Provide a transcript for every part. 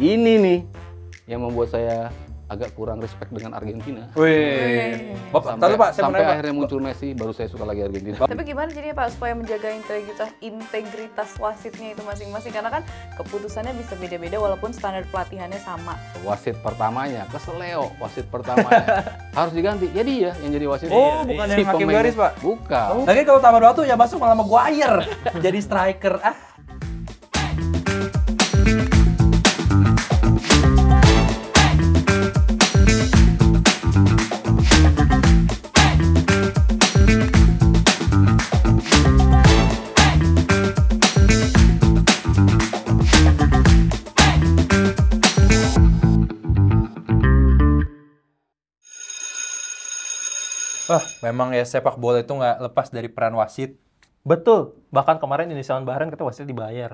Ini nih yang membuat saya agak kurang respect dengan Argentina. Wih. Bapak, tahu Pak, saya Sampai pernah akhirnya muncul Messi, baru saya suka lagi Argentina. Tapi gimana jadinya Pak supaya menjaga integritas wasitnya itu masing-masing? Karena kan keputusannya bisa beda-beda walaupun standar pelatihannya sama. Wasit pertamanya keseleo, wasit pertamanya harus diganti. Ya dia yang jadi wasit. Oh, bukan yang hakim pemain. garis, Pak? Bukan. Lagi kalau tambah waktu ya masuk malah Maguire jadi striker. Wah, memang ya sepak bola itu nggak lepas dari peran wasit. Betul. Bahkan kemarin Indonesia lawan Bahrain kita wasit dibayar.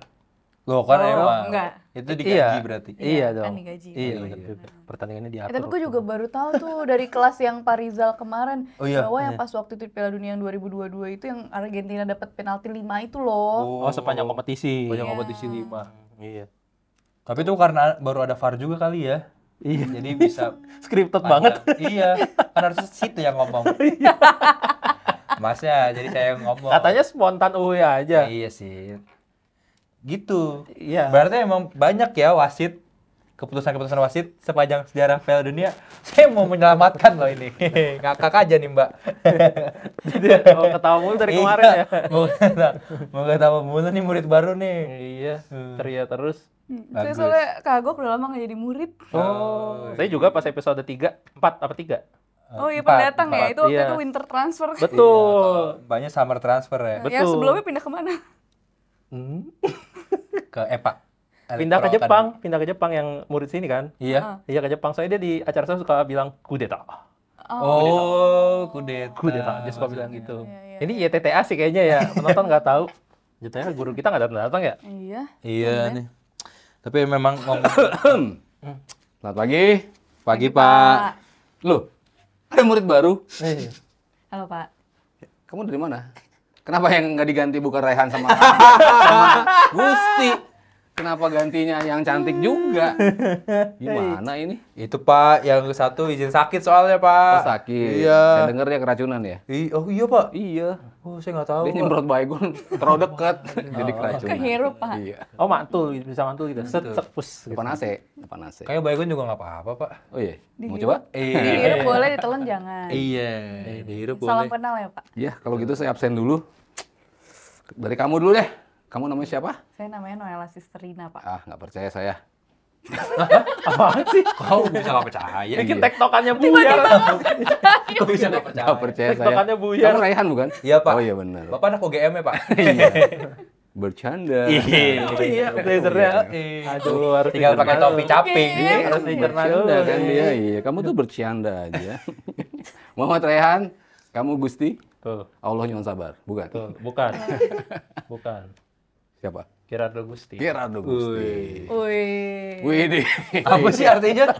Loh, kan emang enggak. itu digaji berarti. Iya Kan dong. digaji. Iya, Oh, bener iya. juga. Pertandingannya diatur. Tapi gue juga baru tahu tuh dari kelas yang Pak Rizal kemarin Oh, iya. bahwa yang pas waktu itu di Piala Dunia yang 2022 itu yang Argentina dapat penalti 5 itu loh. Oh, sepanjang kompetisi. Banyak Iya. kompetisi 5. Iya. Tapi itu karena baru ada VAR juga kali ya. Iya. Jadi bisa Scripted banget. Iya, kan harusnya situ yang ngomong. Masnya, jadi saya yang ngomong. Katanya spontan aja. Iya sih. Gitu. Iya. Berarti emang banyak ya wasit, keputusan-keputusan wasit sepanjang sejarah Piala Dunia. Saya mau menyelamatkan loh ini. Ngakak aja nih, Mbak. Jadi ketawa mulu dari kemarin ya. Mau ketawa mulu nih murid baru nih. Iya, ceria terus. Saya soalnya kagok udah lama nggak jadi murid. Oh, saya juga pas episode 3, 4 apa 3? Oh iya Empat, pendatang ya, itu waktu Iya. itu winter transfer. Betul. Banyak summer transfer ya. Betul. Yang sebelumnya pindah kemana? Ke EPA. Pindah ke Electoral Jepang, pindah ke Jepang yang murid sini kan. Iya. Iya ke Jepang. Soalnya dia di acara saya suka bilang kudeta. Oh, kudeta. Kudeta, dia suka bilang gitu. Iya, iya. Ini YTTA sih kayaknya ya, penonton nggak tahu. YTTA guru kita nggak datang ya. Iya. Iya nih. Tapi memang ngomong Selamat pagi. Pagi, Pak. Loh, ada murid baru. Halo Pak. Kamu dari mana? Kenapa yang nggak diganti bukan Raihan sama Gusti? Kenapa gantinya yang cantik juga? Gimana ini? itu Pak, yang satu izin sakit soalnya Oh, Pak. sakit. Iya. Saya dengar dia keracunan ya? Oh iya Pak. Iya. Oh saya nggak tahu. Dia Pak. nyemprot baygon terlalu dekat jadi keracunan. Kehirup, Pak. Iya. Oh mantul, bisa mantul gitu. Set, set, pus. Gitu. Depan AC, depan AC. Kayak baygon juga nggak apa-apa Pak. Oh iya. Mau Dihirup. coba? Dihirup boleh, ditelan jangan. Iya. Dihirup Salam kenal ya Pak. Iya, kalau gitu saya absen dulu. Dari kamu dulu deh. Kamu namanya siapa? Saya namanya Noella Sisterina Pak. Ah, nggak percaya saya. Apaan sih? Kau bisa nggak percaya? Bikin tektokannya buyar. Kau bisa nggak percaya? Nggak percaya saya. Tektokannya buyar. Kamu Raihan bukan? Iya Pak. Oh iya benar. Bapak anak UGM ya Pak? Iya. Bercanda. Oh iya, blazernya. Aduh, harus Tinggal pakai topi caping. Iya, harus dicerna dulu. Bercanda kan dia. Iya, kamu tuh bercanda aja. Muhammad Raihan, kamu Gusti. Tuh, Allah nyuwun sabar, bukan? tuh, bukan. Bukan. Siapa? Gerardo Gusti. Gerardo Gusti. Wih. Widih. Apa sih artinya?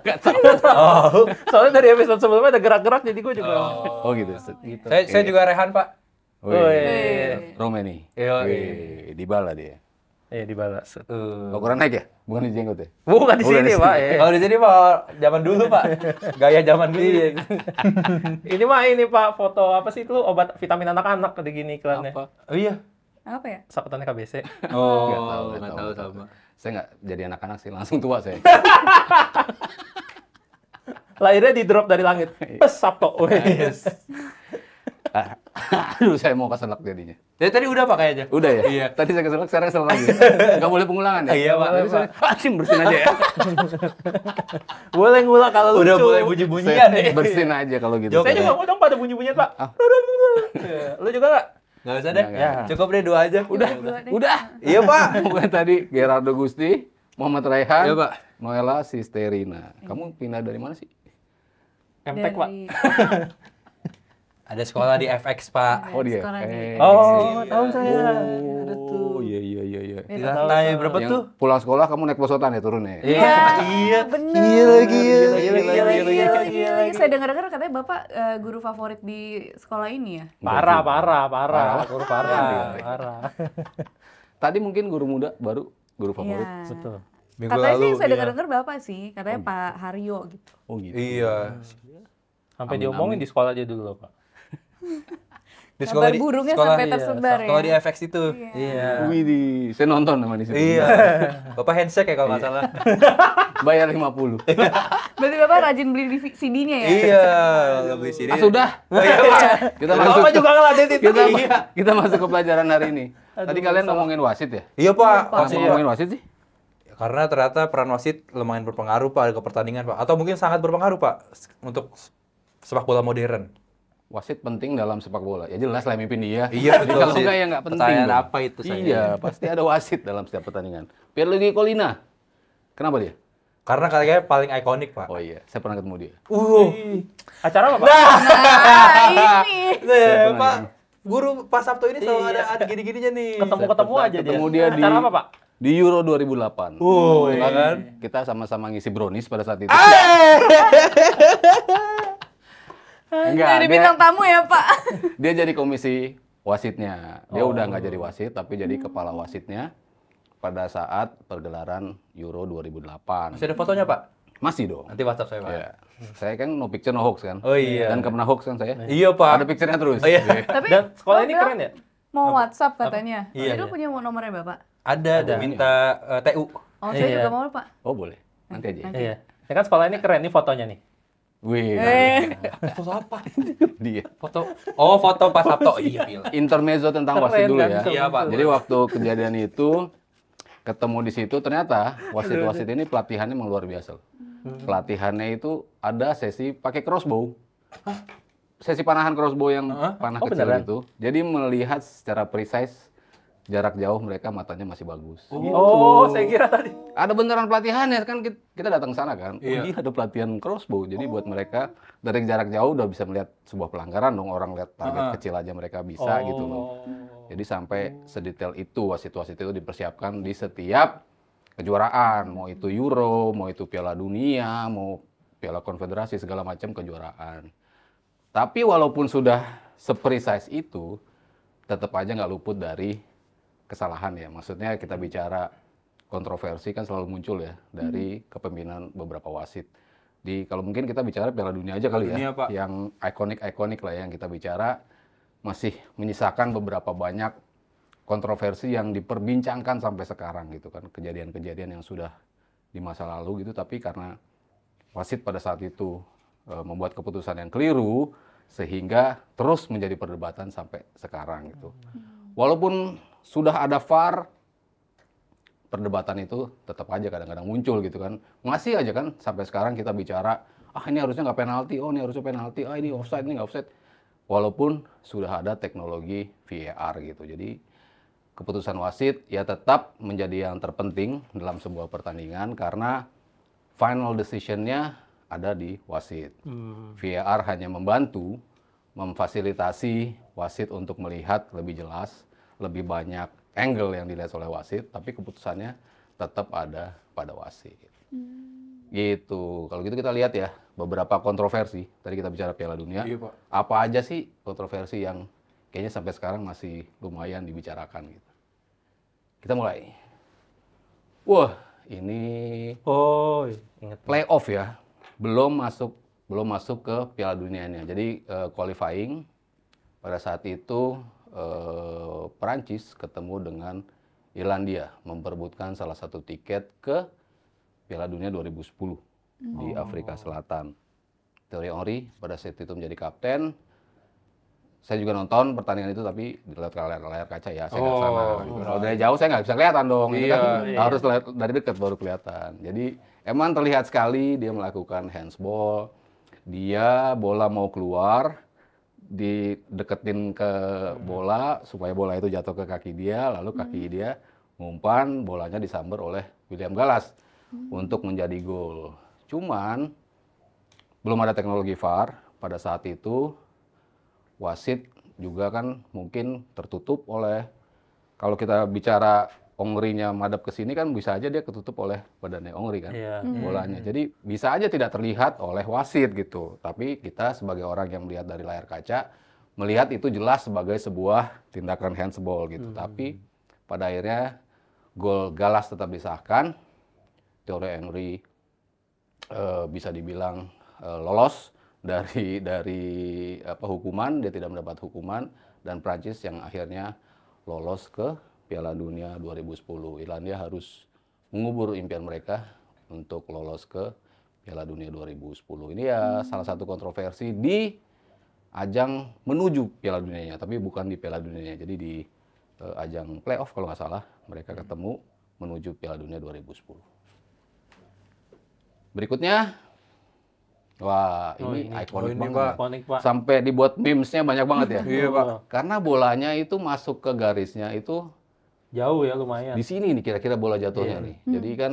Oh, soalnya dari episode sebelumnya ada gerak-gerak jadi gue juga. Oh gitu. Gitu. Saya juga Rehan Pak. Wih. Romeni. Iya. Wih, Dybala dia. Iya dibalas. Ukuran naik ya? Bukan di jenggot ya? Bukan di Bukan sini, di Pak. sini. ya. Kalau di sini Pak zaman dulu Pak. Gaya zaman dulu. Ini mah ini Pak, foto apa sih itu obat vitamin anak-anak di gini iklannya. Apa? Oh iya. Apa ya? Sakitannya KBC. Oh, Nggak nggak tahu, tahu sama. Saya nggak jadi anak-anak sih, langsung tua saya. Lahirnya di drop dari langit. Pes Sabto. Wes. Aduh, saya mau keselak jadinya. Dari tadi udah Pak kayaknya. Udah ya? Iya. Tadi saya keselak, sekarang keselak lagi. Nggak boleh pengulangan ya? Iya, Pak. Jadi saya, bersihin aja ya. Boleh ngulang kalau lucu. Udah mulai bunyi-bunyian nih. Bersihin aja kalau gitu. Saya juga mau dong pada bunyi-bunyian, Pak. Ah. Lu juga nggak? Nggak usah deh. Nggak, nggak. Cukup deh dua aja. Dua deh. Udah. Iya Pak. Bukan tadi Gerardo Gusti, Muhammad Raihan, Iya, Pak. Noella Sisterina. Kamu pindah dari mana sih? MTek, Pak. Ada sekolah di FX Pak. Oh, dia. Sekolah di- Oh, tahu saya. Oh, iya iya iya iya. Di lantai berapa Yang tuh? pulang sekolah kamu naik pesotan ya turunnya? Iya. Iya. Bener. Iya lagi. Gila. Saya dengar-dengar katanya Bapak guru favorit di sekolah ini ya? Parah. Guru parah. Tadi mungkin guru muda baru guru favorit. Iya. Betul. Minggu Katanya sih lalu, yang saya iya. dengar-dengar Bapak sih, katanya Pak Haryo gitu. Oh gitu. Iya. Sampai Amin, diomongin amin. di sekolah aja dulu, Pak. Di Kabar burungnya sampai tersebar ya. Sekolah di FX itu. Iya. Widih, saya nonton sama di situ. Iya. Bapak handshake ya kalau nggak salah. Bayar 50. Berarti Bapak rajin beli CD-nya ya? Iya, kalau beli sini. Ah sudah. Oh, iya, Pak. Kita masuk. Bapak juga ngeladen itu. Kita Iya. kita masuk ke pelajaran hari ini. Tadi kalian ngomongin wasit ya? Iya, Pak. Kenapa Wasit. ngomongin wasit sih? Karena ternyata peran wasit lumayan berpengaruh Pak ke pertandingan Pak, atau mungkin sangat berpengaruh Pak untuk sepak bola modern. Wasit penting dalam sepak bola. Ya jelas lah mimpin dia. Iya, Jadi betul kalau sih. enggak ya enggak penting. Pertanyaan dong. apa itu saya? Iya, pasti ada wasit dalam setiap pertandingan. Pierluigi Collina. Kenapa dia? Karena kayaknya paling ikonik Pak. Oh iya, saya pernah ketemu dia. Acara apa, Pak? Nah, ini. Nah, Pak, guru Pak Sabto ini selalu ada gini-gininya nih. Ketemu aja dia. Ketemu dia di Acara apa, Pak? di Euro 2008. Iya kan? Kita sama-sama ngisi brownies pada saat itu. Enggak, Jadi bintang tamu ya Pak. dia jadi komisi wasitnya. Dia udah nggak jadi wasit, tapi jadi kepala wasitnya pada saat pergelaran Euro 2008. Masih ada fotonya Pak? Masih dong. Nanti WhatsApp saya Pak. Ya. Saya kan no picture no hoax kan. Oh iya. Dan kena hoax kan saya. Iya Pak. Ada picture-nya terus. Oh, iya. Tapi Dan sekolah ini Bapak keren ya? mau WhatsApp katanya. Iya, Itu iya. punya nomornya Bapak? Ada, minta TU. Oh, saya Iya. juga mau Pak. Oh boleh. Nanti aja. Iya. Ya kan sekolah ini keren nih fotonya nih. Wih. Foto apa? Dia. Foto. Oh, foto Pak Sabto. Iya, Bil. Intermezzo tentang wasit Keren dulu kan? ya. Iya, Pak. Jadi waktu kejadian itu ketemu di situ ternyata wasit-wasit ini pelatihannya memang luar biasa. loh. Pelatihannya itu ada sesi pakai crossbow. Sesi panahan crossbow yang panah Oh, kecil beneran? itu. Jadi melihat secara precise jarak jauh mereka matanya masih bagus. Oh, saya kira tadi. Ada beneran pelatihannya kan kita datang ke sana kan. Iya. Oh, iya ada pelatihan crossbow. Jadi buat mereka dari jarak jauh udah bisa melihat sebuah pelanggaran dong, orang lihat target kecil aja mereka bisa gitu loh. Jadi sampai sedetail itu wasit-wasit itu dipersiapkan di setiap kejuaraan, mau itu Euro, mau itu Piala Dunia, mau Piala Konfederasi segala macam kejuaraan. Tapi walaupun sudah seprecise itu, tetap aja nggak luput dari kesalahan ya. Maksudnya kita bicara kontroversi kan selalu muncul ya dari kepemimpinan beberapa wasit. Kalau mungkin kita bicara Piala Dunia aja kali Dunia, ya, Pak. yang ikonik-ikonik lah yang kita bicara masih menyisakan beberapa banyak kontroversi yang diperbincangkan sampai sekarang gitu kan, kejadian-kejadian yang sudah di masa lalu gitu, tapi karena wasit pada saat itu membuat keputusan yang keliru sehingga terus menjadi perdebatan sampai sekarang gitu. Walaupun sudah ada VAR, perdebatan itu tetap aja kadang-kadang muncul gitu kan. Masih aja kan sampai sekarang kita bicara, ah ini harusnya nggak penalti, oh ini harusnya penalti, ah ini offside, ini nggak offside. Walaupun sudah ada teknologi VAR gitu. Jadi keputusan wasit ya tetap menjadi yang terpenting dalam sebuah pertandingan karena final decision-nya ada di wasit. VAR hanya membantu, memfasilitasi wasit untuk melihat lebih jelas, lebih banyak angle yang dilihat oleh wasit, tapi keputusannya tetap ada pada wasit. Gitu. Kalau gitu kita lihat ya beberapa kontroversi. Tadi kita bicara Piala Dunia. Iya, Pak. Apa aja sih kontroversi yang kayaknya sampai sekarang masih lumayan dibicarakan gitu. Kita mulai. Wah, ini Oh, ingat. playoff ya. Belum masuk ke Piala Dunianya. Jadi qualifying pada saat itu Perancis ketemu dengan Irlandia memperebutkan salah satu tiket ke Piala Dunia 2010 di Afrika Selatan. Thierry Henry pada saat itu menjadi kapten. Saya juga nonton pertandingan itu tapi dilihat ke layar kaca ya, saya nggak sana. Kalau dari jauh saya nggak bisa kelihatan dong, ini kan harus lihat dari dekat baru kelihatan. Jadi emang terlihat sekali dia melakukan handsball, dia bola mau keluar, dideketin ke bola supaya bola itu jatuh ke kaki dia, lalu kaki dia ngumpan, bolanya disamber oleh William Gallas untuk menjadi gol. Cuman belum ada teknologi VAR pada saat itu. Wasit juga kan mungkin tertutup oleh, kalau kita bicara Ongrinya madep ke sini kan bisa aja dia ketutup oleh badannya Ongri kan, Iya. bolanya. Jadi bisa aja tidak terlihat oleh wasit gitu. Tapi kita sebagai orang yang melihat dari layar kaca, melihat itu jelas sebagai sebuah tindakan handsball gitu. Tapi pada akhirnya gol Gallas tetap disahkan Thierry Henry bisa dibilang lolos dari hukuman, dia tidak mendapat hukuman, dan Prancis yang akhirnya lolos ke Piala Dunia 2010. Irlandia harus mengubur impian mereka untuk lolos ke Piala Dunia 2010. Ini ya salah satu kontroversi di ajang menuju Piala Dunianya, tapi bukan di Piala Dunianya. Jadi di ajang playoff kalau nggak salah mereka ketemu menuju Piala Dunia 2010. Berikutnya, wah ini ikonik ini, banget. Pak. Ya. Ikonik, Pak. Sampai dibuat memesnya banyak banget ya. Iya, Pak. Karena bolanya itu masuk ke garisnya itu Jauh ya lumayan. di sini nih kira-kira bola jatuhnya nih. Jadi kan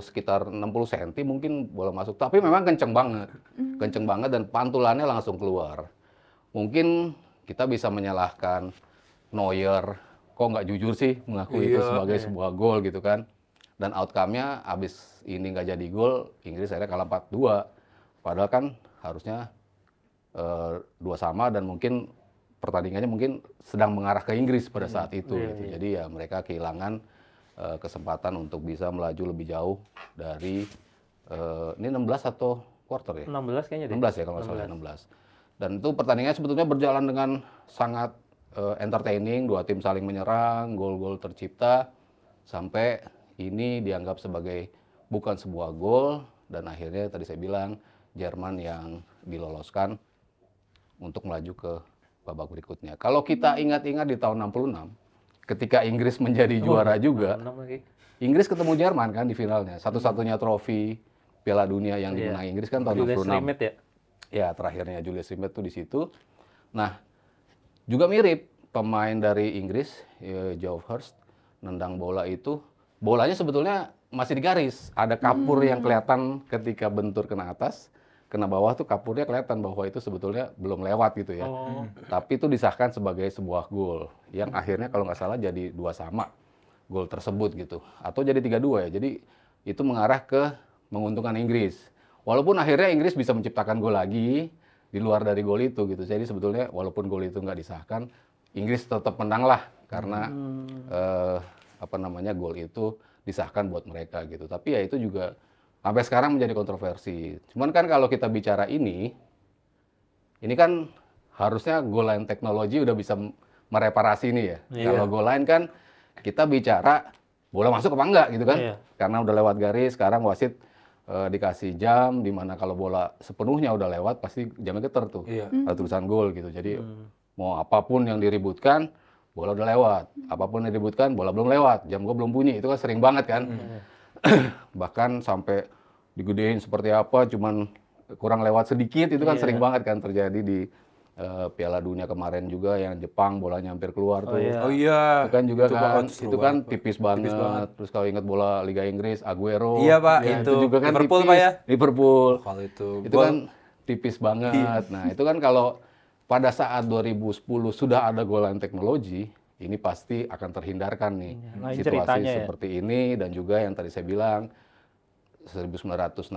sekitar 60 cm mungkin bola masuk. Tapi memang kenceng banget. Kenceng banget dan pantulannya langsung keluar. Mungkin kita bisa menyalahkan Neuer. Kok nggak jujur sih mengakui itu sebagai sebuah gol gitu kan. Dan outcome-nya abis ini nggak jadi gol, Inggris akhirnya kalah 4-2. Padahal kan harusnya 2-2 dan mungkin pertandingannya mungkin sedang mengarah ke Inggris pada saat itu. Gitu. Jadi ya mereka kehilangan kesempatan untuk bisa melaju lebih jauh dari ini 16 atau quarter ya? 16 kayaknya deh. 16 ya kalau nggak salah 16. Dan itu pertandingannya sebetulnya berjalan dengan sangat entertaining, dua tim saling menyerang, gol-gol tercipta sampai ini dianggap sebagai bukan sebuah gol dan akhirnya tadi saya bilang Jerman yang diloloskan untuk melaju ke babak berikutnya. Kalau kita ingat-ingat di tahun 66 ketika Inggris menjadi juara juga, Inggris ketemu Jerman kan di finalnya. Satu-satunya trofi Piala Dunia yang dimenangi Inggris kan tahun Julius 66. Rimet ya? Ya, terakhirnya Julius Rimet tuh di situ. Nah, juga mirip pemain dari Inggris, Geoff Hurst, nendang bola itu, bolanya sebetulnya masih di garis. Ada kapur yang kelihatan ketika bentur kena atas, kena bawah tuh kapurnya kelihatan bahwa itu sebetulnya belum lewat gitu ya. Tapi itu disahkan sebagai sebuah gol yang akhirnya kalau nggak salah jadi 2-2 gol tersebut gitu. Atau jadi 3-2 ya. Jadi itu mengarah ke menguntungkan Inggris. Walaupun akhirnya Inggris bisa menciptakan gol lagi di luar dari gol itu gitu. Jadi sebetulnya walaupun gol itu nggak disahkan, Inggris tetap menang lah karena gol itu disahkan buat mereka gitu. Tapi ya itu juga sampai sekarang menjadi kontroversi. Cuman kan kalau kita bicara ini kan harusnya goal line teknologi udah bisa mereparasi ini ya. Kalau goal line kan kita bicara bola masuk apa enggak gitu kan. Karena udah lewat garis, sekarang wasit dikasih jam, dimana kalau bola sepenuhnya udah lewat pasti jamnya getar tuh. Ada tulisan gol gitu. Jadi mau apapun yang diributkan, bola udah lewat. Apapun yang diributkan, bola belum lewat. Jam gua belum bunyi. Itu kan sering banget kan. Bahkan sampai digedein seperti apa, cuman kurang lewat sedikit, itu kan sering banget kan terjadi di Piala Dunia kemarin juga yang Jepang bolanya hampir keluar tuh. Oh iya. Itu kan juga Itu kan, seru itu kan banget, Pak. tipis banget. Terus kalau ingat bola Liga Inggris, Aguero. Iya, Pak, ya, itu. juga kan Liverpool, tipis. Pak, ya? Liverpool. Kalau itu Kan tipis banget. Nah, itu kan kalau pada saat 2010 sudah ada goal line teknologi, ini pasti akan terhindarkan nih lain situasi ceritanya ya. seperti ini, dan juga yang tadi saya bilang 1966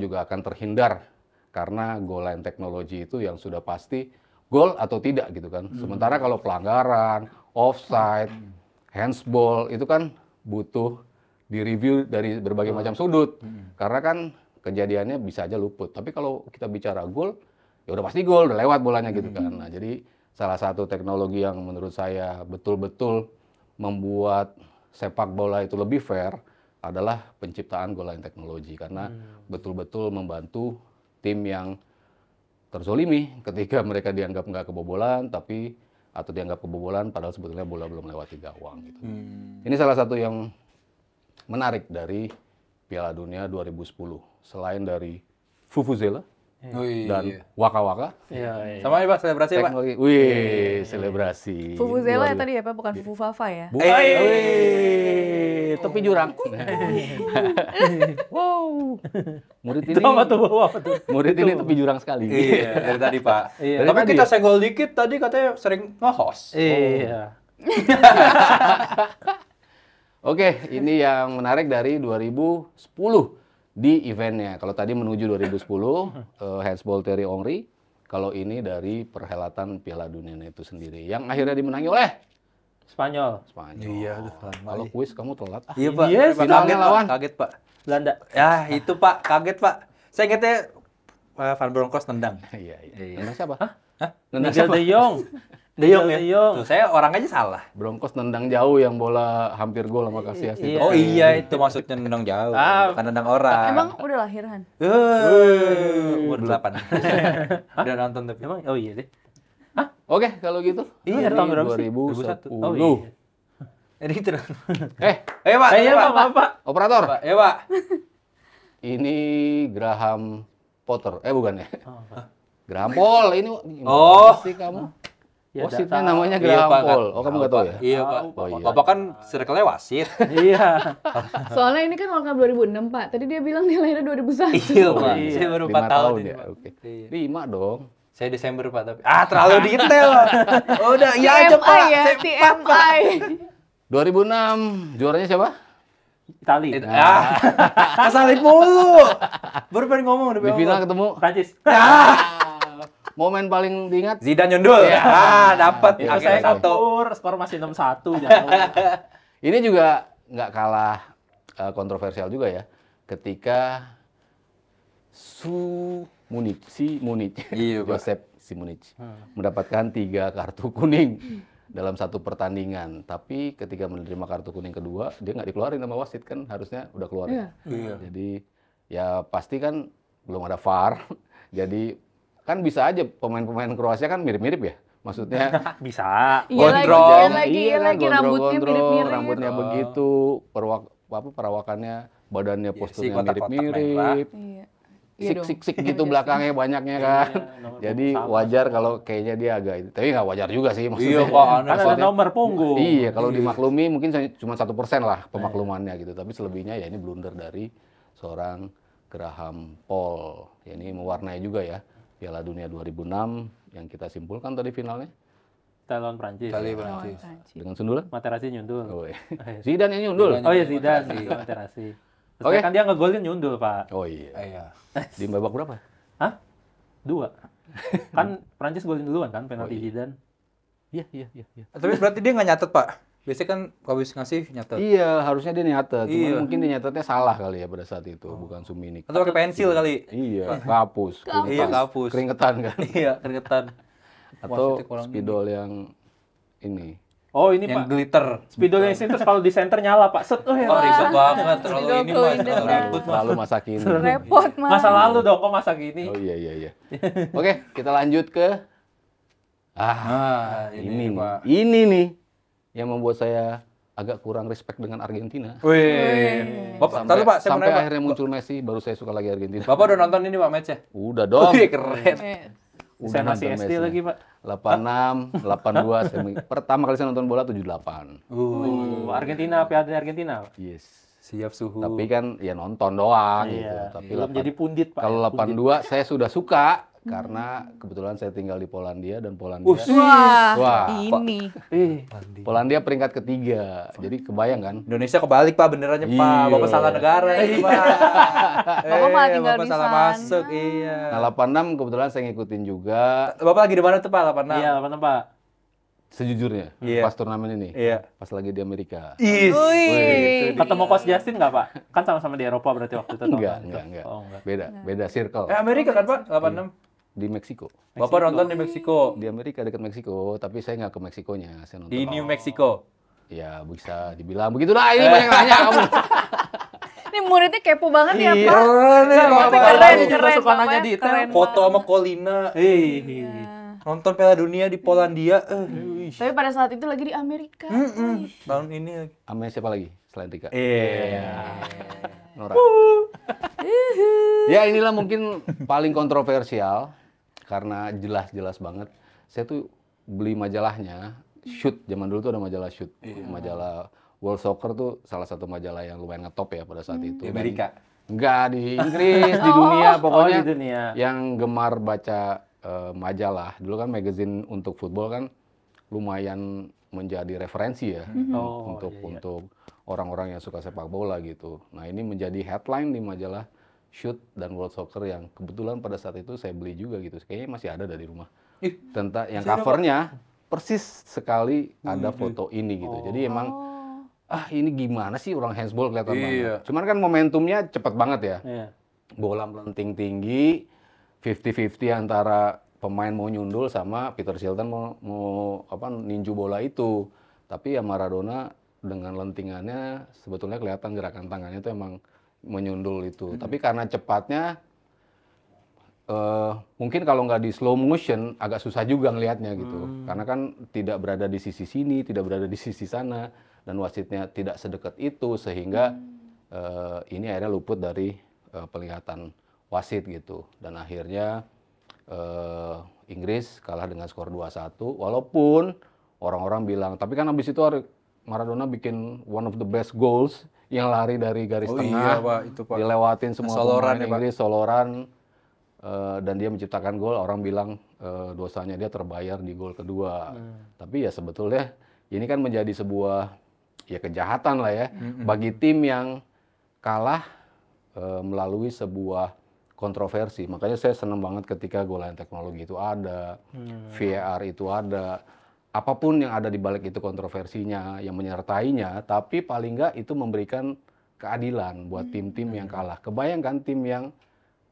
juga akan terhindar karena goal line teknologi itu yang sudah pasti gol atau tidak gitu kan. Sementara kalau pelanggaran, offside, handsball itu kan butuh direview dari berbagai macam sudut. Karena kan kejadiannya bisa aja luput. Tapi kalau kita bicara gol, ya udah pasti gol, udah lewat bolanya gitu kan. Nah, jadi salah satu teknologi yang menurut saya betul-betul membuat sepak bola itu lebih fair adalah penciptaan goal line teknologi, karena betul-betul membantu tim yang terzolimi ketika mereka dianggap nggak kebobolan atau dianggap kebobolan padahal sebetulnya bola belum lewati gawang gitu. Ini salah satu yang menarik dari Piala Dunia 2010, selain dari Vuvuzela dan Waka Waka. Sama ya Pak, selebrasi Pak. Teknologi, wih, selebrasi. Vuvuzela ya tadi ya Pak, bukan Fufu Fafa ya? Wih, tepi jurang. Wow. Murid ini, murid ini tepi jurang sekali. Iya, dari tadi Pak. Dari Tapi tadi kita ya? senggol dikit tadi katanya sering nge-host. Iya. Oke, ini yang menarik dari 2010 di eventnya. Kalau tadi menuju 2010, handsball Thierry Henry. Kalau ini dari perhelatan Piala Dunia itu sendiri, yang akhirnya dimenangi oleh Spanyol. Spanyol. Iya, aduh, lama Kalau nih. kuis kamu telat. Iya, Pak. Iya, Pak, finalnya kaget, Pak. lawan. Kaget, Pak. Belanda. Ya, itu Pak, kaget, Pak. Saya ingetnya Van Bronckhorst nendang. Iya, iya. Iya. Nendang siapa? Hah? Nendang Miguel siapa? de Jong. De Jong ya? De Jong. Tuh, saya orang aja salah. Broncos nendang jauh yang bola hampir gol sama Casillas itu. Iya. Oh iya, itu maksudnya nendang jauh. Ah. Bukan nendang orang. Emang udah lahiran? Umur 8. Udah nonton tapi. Emang oh iya deh. Oke, kalau gitu. Iya, Dari tahun berapa sih? 2010. Oh iya. Jadi terus. Eh, Pak, Iya, Pak, maaf, Pak. operator. Pak. Ya, Pak. Ini Graham Potter. Bukan ya? Oh, Graham Paul. Ini Oh. gimana sih kamu? Ya, Wasitnya nggak tahu. namanya Iya, Graham Pak, Paul. nggak Oh, kamu tahu, nggak tahu Pak. ya? Iya, Pak. Oh, iya. Bapak kan circle-nya wasit. Iya. Soalnya ini kan World Cup 2006, Pak. Tadi dia bilang dia lahirnya 2001. Iya, Pak. Iya. Saya baru 5 4 tahun tahun ini, ya. Pak. Oke. Iya. 5 dong. Saya Desember, Pak, tapi terlalu detail. Udah, iya aja, Pak. TMI ya, Saya TMI. 2006 juaranya siapa? Itali. Kesalip mulu. Baru pengen ngomong udah Di final ketemu. Prancis. Momen paling diingat Zidane nyundul. Dapat Itu Saya akhirnya satu. kabur, skor masih 6-1 jauh. ini juga nggak kalah kontroversial juga ya. Ketika Munich, Iya, Pak. Josep Simunic mendapatkan 3 kartu kuning dalam satu pertandingan. Tapi ketika menerima kartu kuning kedua, dia nggak dikeluarin sama wasit kan, harusnya udah keluar. Iya. Iya. Jadi ya pasti kan belum ada VAR. Jadi kan bisa aja pemain-pemain Kroasia kan mirip-mirip ya. Maksudnya Bisa. Iya lagi, Gondrong. iya lagi, iya kan, lagi rambutnya gondrong-gondrong, mirip-mirip. rambutnya begitu, perawakannya, badannya, Iya, posturnya si kotak-kotak mirip-mirip. Iya. Iya dong. Sik-sik gitu belakangnya banyaknya kan. nomor Jadi punggung sama. wajar kalau kayaknya dia agak itu. Tapi nggak wajar juga sih Iya, maksudnya. Pak. Kan ada Maksudnya- nomor punggung. Iya, kalau dimaklumi mungkin cuma 1% lah pemaklumannya gitu. Tapi selebihnya ya ini blunder dari seorang Graham Paul. Ya, ini mewarnai juga ya Piala Dunia 2006 yang kita simpulkan tadi finalnya Kita lawan Prancis. Kali Oh, Prancis. Prancis. dengan sundulan. Materazzi nyundul. Oh, iya. Zidane yang nyundul. Oh iya Zidane, Materazzi. Terus Oke. kan dia ngegolin nyundul, Pak. Oh iya. Iya. Di babak berapa? Hah? 2. Kan Prancis golin duluan kan penalti Oh, iya. Zidane. Iya. Tapi berarti dia nggak nyatet, Pak. Biasanya kan kalau habis ngasih nyatet. Iya, harusnya dia nyatet. Cuma Iya. mungkin dia nyatetnya salah kali ya pada saat itu, bukan Suminik. Atau pakai pensil kali. Iya, kapus. Iya, kapus. Keringetan kan. Iya, keringetan. Atau Wasitnya kurang spidol yang ini. Oh ini Yang Pak. glitter. Spidol yang terus kalau di center nyala Pak. Set. Oh ya. Oh, ribet banget. Terlalu Spidol ini, glow Mas. in the Terlalu dark. ribet, Mas. Lalu masa kini. Repot, Mas. Masa lalu dong kok masa gini. Oh iya. Oke, kita lanjut ke Nah, ini Pak. Ini nih yang membuat saya agak kurang respect dengan Argentina. Wih. Bapak, tahu Pak, saya mau sampai nanya, Pak. akhirnya muncul Messi, baru saya suka lagi Argentina. Bapak udah nonton ini, Pak, match-nya? Udah dong. Wih, keren. Saya masih nonton SD Messi. lagi Pak. 86, 82, pertama kali saya nonton bola 78. Argentina, Piala Argentina. Pak. Yes. Siap suhu. Tapi kan ya nonton doang gitu. Iya. Tapi Belum 8 jadi pundit Pak. kalau Pundit. 82 saya sudah suka karena kebetulan saya tinggal di Polandia dan Polandia Wah, Wah, ini. Polandia peringkat ketiga. Jadi kebayang kan? Indonesia kebalik, Pak, benerannya, Pak. Iya. Bapak salah negara ini, Pak. Bapak malah tinggal Bapak di salah sana. masuk, iya. Nah, 86 kebetulan saya ngikutin juga Bapak lagi di mana tuh, Pak? 86. Iya, apa Pak? sejujurnya Iya. pas turnamen ini. Iya. Pas lagi di Amerika. Wih. Ketemu Coach Justin nggak Pak? Kan sama-sama di Eropa berarti waktu itu. Enggak. Oh, enggak. Beda circle. Amerika kan, Pak? 86. Di Meksiko. Bapak nonton di Meksiko. Di Amerika dekat Meksiko, tapi saya nggak ke Meksikonya, saya nonton. Di New Mexico. Ya, bisa dibilang begitu dah. Ini banyak nanya kamu. Ini muridnya kepo banget ya, Iya. Pak. Keren ya, Tapi Bapak. keren, Bapak juga keren. suka nanya Bapaknya detail. keren Foto banget. sama Colina. Nonton Piala Dunia di Polandia. Tapi pada saat itu lagi di Amerika. Tahun ini lagi. Sama siapa lagi selain Tika? Iya. Nora. Ya inilah mungkin paling kontroversial karena jelas-jelas banget. Saya tuh beli majalahnya, Shoot. Zaman dulu tuh ada majalah Shoot. Majalah World Soccer tuh salah satu majalah yang lumayan ngetop ya pada saat itu. Di Amerika. Enggak, di Inggris, di dunia pokoknya. Oh, di dunia. Yang gemar baca majalah. Dulu kan magazine untuk football kan lumayan menjadi referensi ya Oh, untuk orang-orang yang suka sepak bola gitu. Nah, ini menjadi headline di majalah Shoot dan World Soccer yang kebetulan pada saat itu saya beli juga gitu. Kayaknya masih ada dari rumah. Ih, Tentang yang masih ada, covernya persis sekali ada foto ini gitu. Jadi emang ini gimana sih orang handsball kelihatan banget. Cuman kan momentumnya cepet banget ya. Iya. Bola melenting tinggi, 50-50 antara pemain mau nyundul sama Peter Shilton mau ninju bola itu. Tapi ya Maradona dengan lentingannya sebetulnya kelihatan gerakan tangannya itu emang menyundul itu. Tapi karena cepatnya mungkin kalau nggak di slow motion agak susah juga ngelihatnya gitu. Karena kan tidak berada di sisi sini, tidak berada di sisi sana, dan wasitnya tidak sedekat itu sehingga ini akhirnya luput dari penglihatan wasit gitu. Dan akhirnya Inggris kalah dengan skor 2-1 walaupun orang-orang bilang, tapi kan habis itu Maradona bikin one of the best goals yang lari dari garis tengah, Pak, itu, Pak. dilewatin semua Soloran pemain ya, Pak. Inggris, soloran, dan dia menciptakan gol. Orang bilang dosanya dia terbayar di gol kedua. Tapi ya sebetulnya ini kan menjadi sebuah ya kejahatan lah ya bagi tim yang kalah melalui sebuah kontroversi. Makanya saya senang banget ketika goal line teknologi itu ada, VAR itu ada, apapun yang ada di balik itu kontroversinya, yang menyertainya, tapi paling nggak itu memberikan keadilan buat tim-tim yang kalah. Kebayangkan tim yang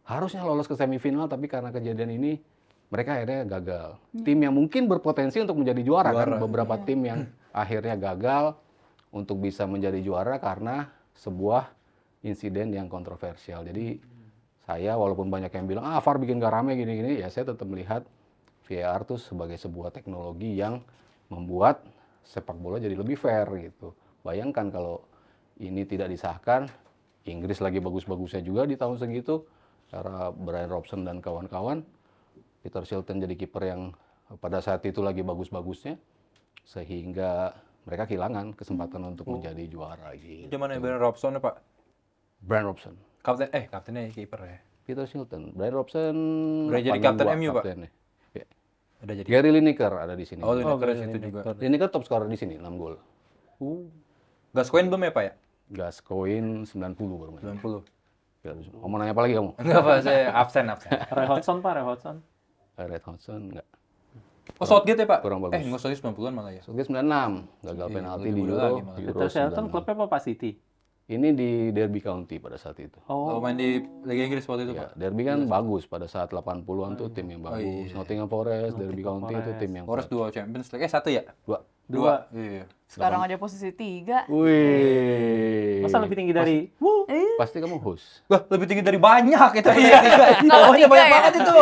harusnya lolos ke semifinal, tapi karena kejadian ini mereka akhirnya gagal. Tim yang mungkin berpotensi untuk menjadi juara kan, beberapa tim yang akhirnya gagal untuk bisa menjadi juara karena sebuah insiden yang kontroversial. Jadi saya walaupun banyak yang bilang VAR bikin gak rame gini-gini, ya saya tetap melihat VAR tuh sebagai sebuah teknologi yang membuat sepak bola jadi lebih fair gitu. Bayangkan kalau ini tidak disahkan, Inggris lagi bagus-bagusnya juga di tahun segitu, cara Brian Robson dan kawan-kawan, Peter Shilton jadi kiper yang pada saat itu lagi bagus-bagusnya, sehingga mereka kehilangan kesempatan untuk menjadi juara gitu. Gimana Brian Robson Pak? Brian Robson. Kaptennya kiper ya. Peter Shilton. Brian Robson udah jadi kapten MU, Pak. Ya. Udah jadi. Gary Lineker ada di sini. Oh, Lineker itu juga. Lineker top scorer di sini, 6 gol. Gascoigne belum ya, Pak ya? Gascoigne 90 baru main. 90. Ya, mau nanya apa lagi kamu? Enggak, Pak, saya absen. Roy Hodgson, Pak, Roy Hodgson. Red Hodgson enggak. Oh, Southgate ya, Pak? Kurang bagus. Enggak, Southgate 90-an malah ya. Southgate 96, gagal penalti lebih di muda Euro. lagi malah. Euro Peter Shilton 96. klubnya apa Pak City? Ini di Derby County pada saat itu. Oh, main di Liga Inggris waktu itu, Ya, Pak. Derby kan bagus pada saat 80-an tuh tim yang bagus. Nottingham Forest, Derby County itu tim yang Forest kuat. 2 Champions League. 1 ya? 2. Iya. Sekarang aja posisi 3. Wih. Masa lebih tinggi dari Pasti kamu host. Wah, lebih tinggi dari banyak itu. Iya. Bawahnya banyak banget itu.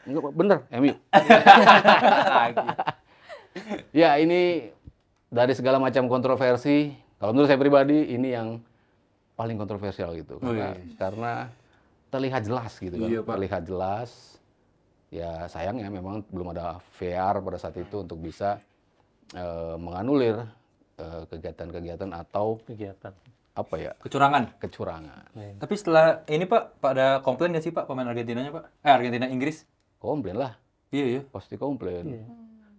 Enggak, bener, MU. Ya, ini dari segala macam kontroversi, kalau menurut saya pribadi ini yang paling kontroversial gitu. Karena terlihat jelas gitu kan. Iya, Pak. Terlihat jelas. Ya sayangnya memang belum ada VAR pada saat itu untuk bisa menganulir kegiatan-kegiatan atau kegiatan? apa ya, Kecurangan. kecurangan. Tapi setelah ini, Pak, pada komplain nggak sih, Pak, pemain Argentinanya, Pak? Argentina Inggris. Komplain lah, Iya. pasti komplain.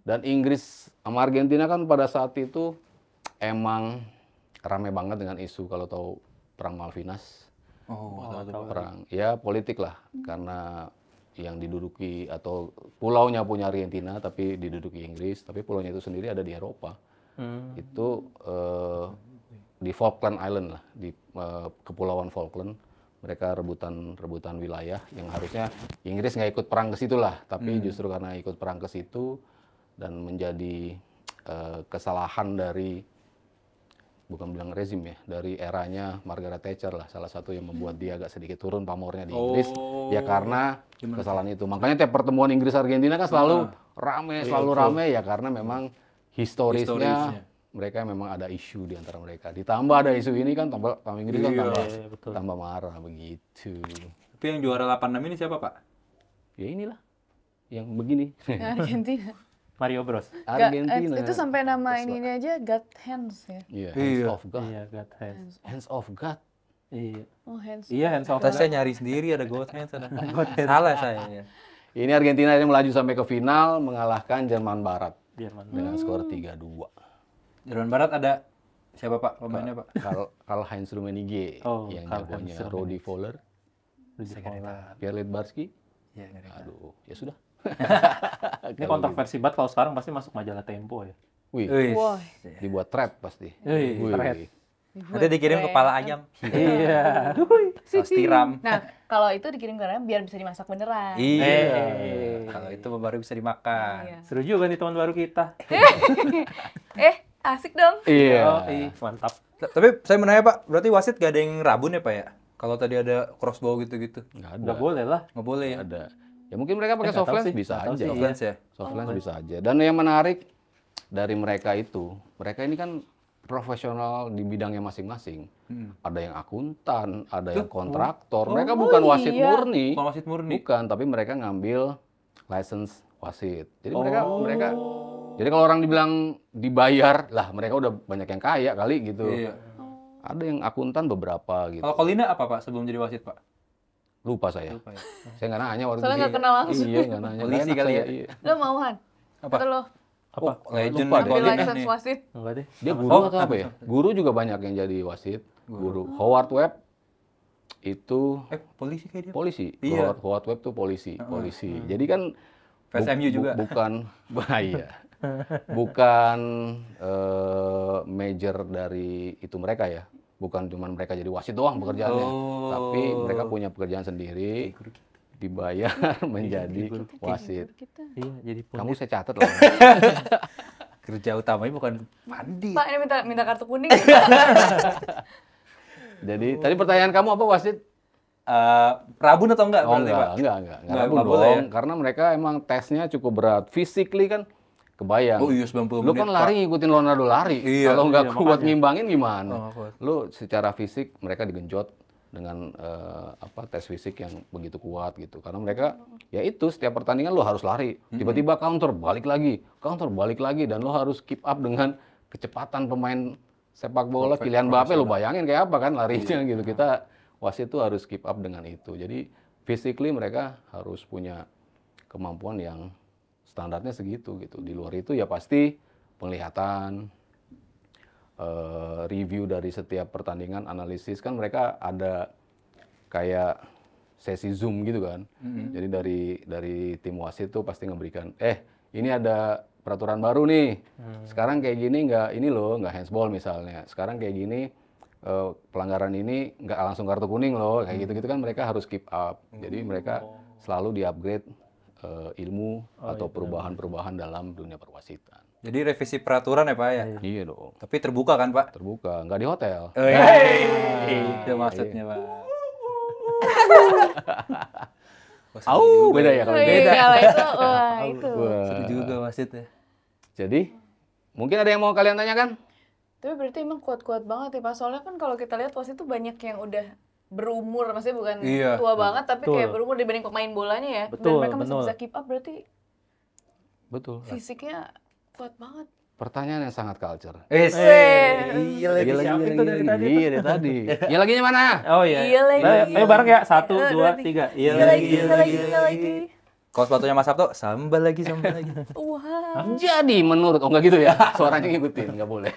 Dan Inggris sama Argentina kan pada saat itu emang rame banget dengan isu kalau tahu perang Malvinas. Oh, tahu. Perang ya politik lah, karena yang diduduki atau pulaunya punya Argentina tapi diduduki Inggris, tapi pulaunya itu sendiri ada di Eropa. Itu di Falkland Island lah, di kepulauan Falkland. Mereka rebutan wilayah yang harusnya Inggris nggak ikut perang ke situ lah, tapi justru karena ikut perang ke situ dan menjadi kesalahan dari, bukan bilang rezim ya, dari eranya Margaret Thatcher lah, salah satu yang membuat dia agak sedikit turun pamornya di Inggris, ya karena kesalahan itu. Makanya tiap pertemuan Inggris-Argentina kan selalu rame, ya karena memang historisnya mereka memang ada isu di antara mereka. Ditambah ada isu ini kan, tambah Inggris kan tambah marah begitu. Tapi yang juara 86 ini siapa, Pak? Ya inilah, yang begini. Argentina. Mario Bros. Argentina. Itu sampai nama ini aja God Hands ya. Iya, Hands of God. Iya, God Hands. Hands of God. Iya. Oh, Hands. Iya, hands off. Saya nyari sendiri ada God Hands, ada salah saya. Ya. Ini Argentina yang melaju sampai ke final mengalahkan Jerman Barat Jerman. dengan skor 3-2. Jerman Barat ada siapa, Pak, pemainnya, Pak? Karl-Heinz Rummenigge yang jagonya, Rudi Voller, Pierre Littbarski. Iya, Aduh, ya sudah. Ini kontroversi banget kalau sekarang pasti masuk majalah Tempo ya. Wih, Wih. Wah. dibuat thread pasti. Wih, Wih. thread. Nanti dikirim kepala ayam. Iya. Saus tiram. Nah, kalau itu dikirim ke Rana biar bisa dimasak beneran. Iya. Kalau itu baru bisa dimakan. Iya. Seru juga nih teman baru kita. Asik dong. Iya. Oh, mantap. Tapi saya mau nanya Pak, berarti wasit gak ada yang rabun ya Pak ya? Kalau tadi ada crossbow gitu-gitu. Nggak ada. Nggak boleh lah. Nggak boleh ya? Nggak ada. Ya mungkin mereka pakai nggak tahu soft lens sih, bisa nggak tahu aja. sih. Soft lens ya? Soft lens bisa aja. Dan yang menarik dari mereka itu, mereka ini kan profesional di bidangnya masing-masing. Ada yang akuntan, ada yang kontraktor. Mereka bukan wasit iya. murni. Bukan wasit murni. Bukan, tapi mereka ngambil license wasit. Jadi mereka jadi kalau orang dibilang dibayar, lah mereka udah banyak yang kaya kali gitu. Iya. Ada yang akuntan beberapa gitu. Kalau Kolina apa Pak sebelum jadi wasit Pak? Lupa saya. Lupa ya. Saya nggak nanya waktu Soalnya itu. nggak kenal langsung. Iya, nggak nanya. Polisi Nggak enak kali saya, ya? iya. Lo mau Han? Apa? Atau lo Apa? Legend lupa nih deh. ambil Kolina license nih. wasit? Enggak deh. Dia guru atau apa ya? Guru juga banyak yang jadi wasit. Guru. Howard Webb itu Polisi kayak dia. polisi. Iya. Howard Webb tuh polisi. Polisi. Jadi kan Fans MU juga. bukan bahaya. Bukan major dari itu mereka ya. Bukan cuma mereka jadi wasit doang pekerjaannya. Oh. Tapi mereka punya pekerjaan sendiri. Dibayar menjadi wasit. Iya, jadi Kamu saya catat loh. Kerja utamanya bukan mandi. Pak, ini minta kartu kuning. Jadi tadi pertanyaan kamu apa wasit? Rabun atau enggak? Oh berarti, Pak? enggak Nggak rabun boleh dong. ya? Karena mereka emang tesnya cukup berat. Physically kan kebayang. Oh iya 90 Lu menit, kan Pak. lari ngikutin Ronaldo lari. Iya, Kalau nggak iya, kuat makanya. ngimbangin Oh, gimana? nggak kuat. Lu secara fisik mereka digenjot dengan tes fisik yang begitu kuat gitu. Karena mereka ya itu setiap pertandingan lu harus lari. Tiba-tiba counter balik lagi dan lu harus keep up dengan kecepatan pemain sepak bola. Kylian Mbappe lu bayangin kayak apa kan larinya gitu. Kita wasit itu harus keep up dengan itu. Jadi physically mereka harus punya kemampuan yang standarnya segitu gitu. Di luar itu ya pasti penglihatan, review dari setiap pertandingan, analisis kan mereka ada kayak sesi Zoom gitu kan. Jadi dari tim wasit tuh pasti ngeberikan, ini ada peraturan baru nih. Sekarang kayak gini nggak ini loh, nggak handsball misalnya. Sekarang kayak gini pelanggaran ini nggak langsung kartu kuning loh, kayak gitu-gitu kan mereka harus keep up. Jadi mereka selalu di-upgrade ilmu atau perubahan-perubahan dalam dunia perwasitan. Jadi revisi peraturan ya Pak ya? Iya dong, Tapi terbuka kan Pak? terbuka, nggak di hotel. Oh, iya. Itu maksudnya Pak. Beda ya kalau Iya, beda. kalau itu, wah itu. Wah. Seru juga wasit ya. Jadi, mungkin ada yang mau kalian tanyakan? Tapi berarti emang kuat-kuat banget ya Pak. Soalnya kan kalau kita lihat wasit tuh banyak yang udah berumur, maksudnya bukan Iya. tua banget, tapi Betul. kayak berumur dibanding pemain bolanya ya. Dan Betul, mereka masih betul. bisa keep up, berarti Betul. fisiknya kuat banget. Pertanyaan yang sangat culture. Iya lagi. Siapin tuh dari tadi. Iya, dari tadi. Ya laginya mana? Oh iya. Iya lagi. Ayo bareng ya. 1, 2, 3. Iya Iya lagi, lagi. iya lagi. Kalau sepatunya Mas Sabto, sambal lagi. Wah. Jadi menurut, enggak gitu ya, suaranya ngikutin, nggak boleh.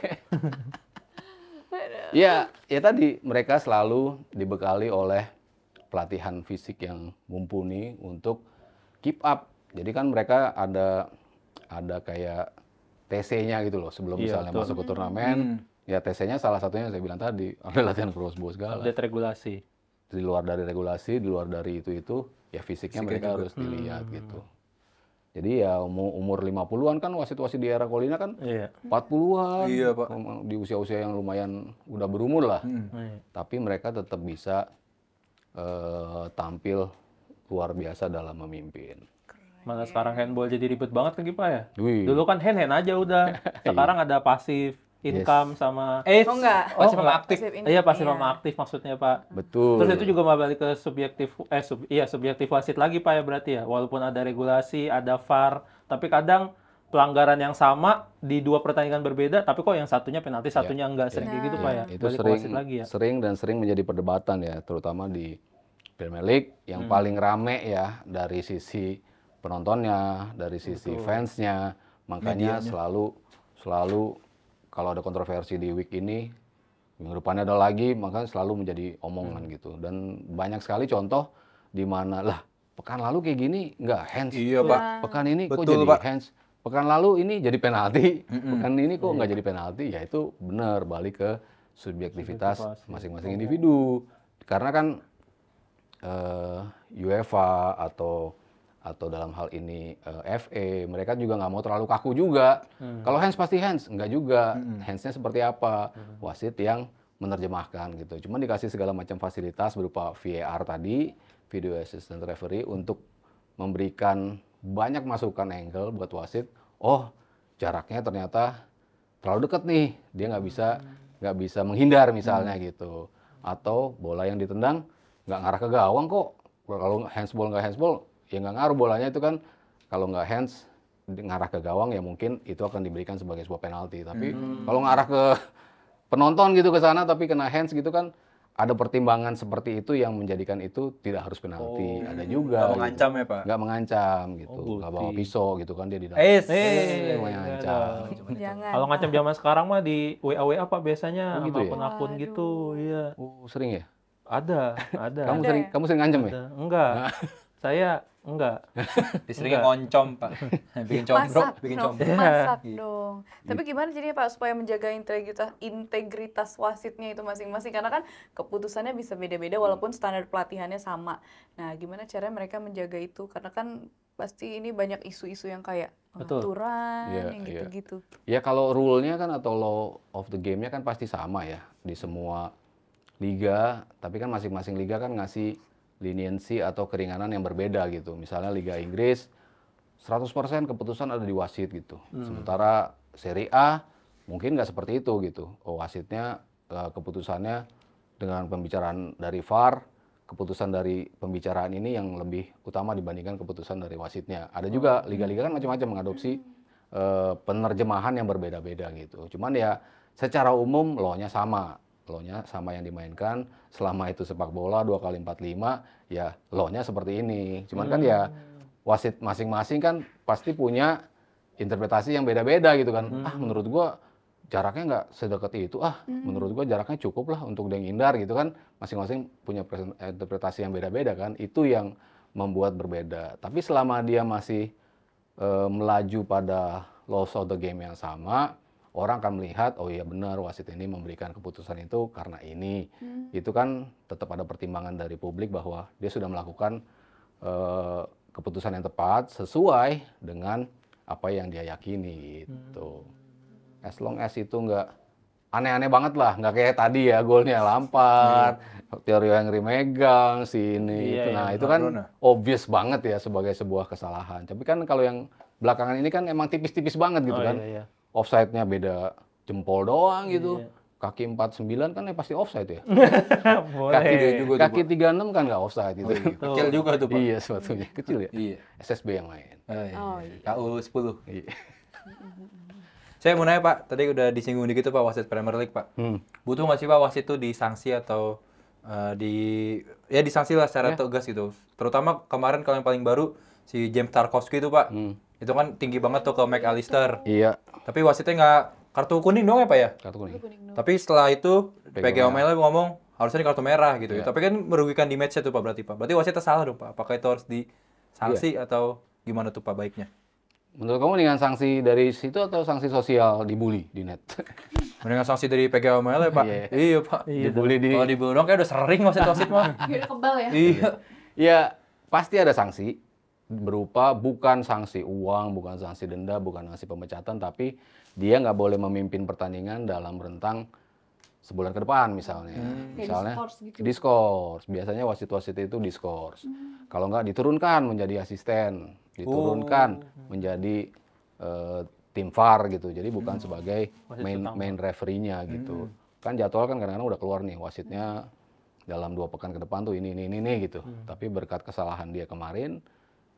Ya tadi mereka selalu dibekali oleh pelatihan fisik yang mumpuni untuk keep up. Jadi kan mereka ada kayak TC-nya gitu loh sebelum Iya, misalnya betul. masuk ke turnamen. Ya TC-nya salah satunya yang saya bilang tadi, ada latihan crossbow segala. Update regulasi. Di luar dari regulasi, di luar dari itu ya fisiknya mereka harus dilihat gitu. Jadi ya umur 50-an kan wasit-wasit di era Kolina kan Iya. 40-an. Iya, Pak. Di usia-usia yang lumayan udah berumur lah. Iya. Tapi mereka tetap bisa tampil luar biasa dalam memimpin. Mana sekarang handball jadi ribet banget lagi Pak ya? Wih. Dulu kan hand aja udah. Sekarang ada pasif income sama Oh enggak. Pasif sama enggak. aktif. Iya pasif sama aktif maksudnya Pak. Betul. Terus itu juga balik ke subjektif wasit lagi Pak ya berarti ya. Walaupun ada regulasi, ada VAR, tapi kadang pelanggaran yang sama di 2 pertandingan berbeda, tapi kok yang satunya penalti, satunya enggak, sering kayak gitu Pak ya. Itu Balik ke wasit lagi ya. sering menjadi perdebatan ya, terutama di Premier League yang paling rame ya dari sisi penontonnya, dari sisi fansnya. Makanya selalu kalau ada kontroversi di week ini, minggu depannya ada lagi, maka selalu menjadi omongan gitu. Dan banyak sekali contoh di mana lah pekan lalu kayak gini nggak hands. Iya, Pak. Pekan ini kok Betul, jadi Pak. hands. Pekan lalu ini jadi penalti. Pekan ini kok nggak jadi penalti. Ya itu benar balik ke subjektivitas masing-masing individu. Karena kan UEFA atau dalam hal ini FA, mereka juga nggak mau terlalu kaku juga. Kalau hands pasti hands, nggak juga. Handsnya seperti apa? Wasit yang menerjemahkan gitu. Cuma dikasih segala macam fasilitas berupa VAR tadi, Video Assistant Referee, untuk memberikan banyak masukan angle buat wasit. Oh, jaraknya ternyata terlalu dekat nih, dia nggak bisa menghindar misalnya gitu. Atau bola yang ditendang nggak ngarah ke gawang kok. Kalau handsball nggak handsball, ya nggak ngaruh, bolanya itu kan kalau nggak hands ngarah ke gawang ya mungkin itu akan diberikan sebagai sebuah penalti. Tapi kalau ngarah ke penonton gitu ke sana tapi kena hands gitu kan, ada pertimbangan seperti itu yang menjadikan itu tidak harus penalti. Ada juga. Nggak mengancam ya, Pak? Nggak mengancam gitu. Oh, Nggak bawa pisau gitu kan dia di dalam. mengancam. Jangan. Kalau ngacam zaman sekarang mah di WA Pak biasanya Oh, gitu sama ya? akun-akun gitu, iya. Oh, sering ya? Ada. Kamu sering ngancam ya? Ada. Enggak. Saya enggak. Diseringin Enggak. ngoncom, Pak. Bikin combrok, Masak bikin dong, combrok. masak Iya. dong. Tapi gimana jadinya Pak supaya menjaga integritas wasitnya itu masing-masing? Karena kan keputusannya bisa beda-beda walaupun standar pelatihannya sama. Nah, gimana caranya mereka menjaga itu? Karena kan pasti ini banyak isu-isu yang kayak Betul. pengaturan, Iya, yang iya. gitu-gitu. Ya kalau rule-nya kan atau law of the game-nya kan pasti sama ya di semua liga, tapi kan masing-masing liga kan ngasih leniency atau keringanan yang berbeda gitu. Misalnya Liga Inggris 100% keputusan ada di wasit gitu. Sementara Serie A mungkin nggak seperti itu gitu. Oh, wasitnya keputusannya dengan pembicaraan dari VAR, keputusan dari pembicaraan ini yang lebih utama dibandingkan keputusan dari wasitnya. Ada juga liga-liga kan macam-macam mengadopsi penerjemahan yang berbeda-beda gitu. Cuman ya secara umum law-nya sama. Law-nya sama yang dimainkan, selama itu sepak bola 2x45 ya law-nya seperti ini. Cuman kan ya wasit masing-masing kan pasti punya interpretasi yang beda-beda gitu kan. Menurut gua jaraknya nggak sedekat itu. Menurut gua jaraknya cukup lah untuk dia ngindar gitu kan. Masing-masing punya interpretasi yang beda-beda kan. Itu yang membuat berbeda. Tapi selama dia masih melaju pada laws of the game yang sama, orang akan melihat, oh iya benar wasit ini memberikan keputusan itu karena ini. Itu kan tetap ada pertimbangan dari publik bahwa dia sudah melakukan keputusan yang tepat sesuai dengan apa yang dia yakini gitu. As long as itu nggak aneh-aneh banget lah, nggak kayak tadi ya golnya Lampard, Thierry Henry megang sini itu. Nah, itu kan obvious banget ya sebagai sebuah kesalahan. Tapi kan kalau yang belakangan ini kan emang tipis-tipis banget gitu kan. Iya. Offside-nya beda jempol doang gitu. Kaki 49 kan ya pasti offside ya. Boleh. Kaki 36 kan nggak offside gitu. Kecil juga tuh, Pak. Iya, sebetulnya kecil ya. Iya. SSB yang main. Oh, iya. KU 10. Iya. Saya mau nanya, Pak, tadi udah disinggung dikit tuh Pak wasit Premier League, Pak. Butuh nggak sih Pak wasit itu disanksi atau disanksi lah secara tegas gitu. Terutama kemarin kalau yang paling baru si James Tarkowski itu, Pak. Itu kan tinggi banget tuh ke McAllister. Iya. Tapi wasitnya nggak kartu kuning dong ya, Pak ya? Kartu kuning. Tapi setelah itu PGOML ngomong harusnya di kartu merah gitu ya. Tapi kan merugikan di match-nya tuh Pak berarti Pak. Berarti wasitnya salah dong Pak. Apakah itu harus disanksi atau gimana tuh Pak baiknya? Menurut kamu dengan sanksi dari situ atau sanksi sosial dibully di net? Mendingan sanksi dari PGOML ya Pak. Iya Pak. Dibully di. Kalau dibully dong kayak udah sering wasit-wasit mah. Udah kebal ya. Iya. Ya pasti ada sanksi berupa bukan sanksi uang, bukan sanksi denda, bukan sanksi pemecatan, tapi dia nggak boleh memimpin pertandingan dalam rentang sebulan ke depan misalnya. Misalnya diskors. Biasanya wasit-wasit itu diskors. Kalau nggak diturunkan menjadi asisten, diturunkan menjadi tim VAR gitu. Jadi bukan sebagai main referee-nya gitu. Kan jadwal kan kadang-kadang udah keluar nih wasitnya dalam 2 pekan ke depan tuh ini gitu. Tapi berkat kesalahan dia kemarin,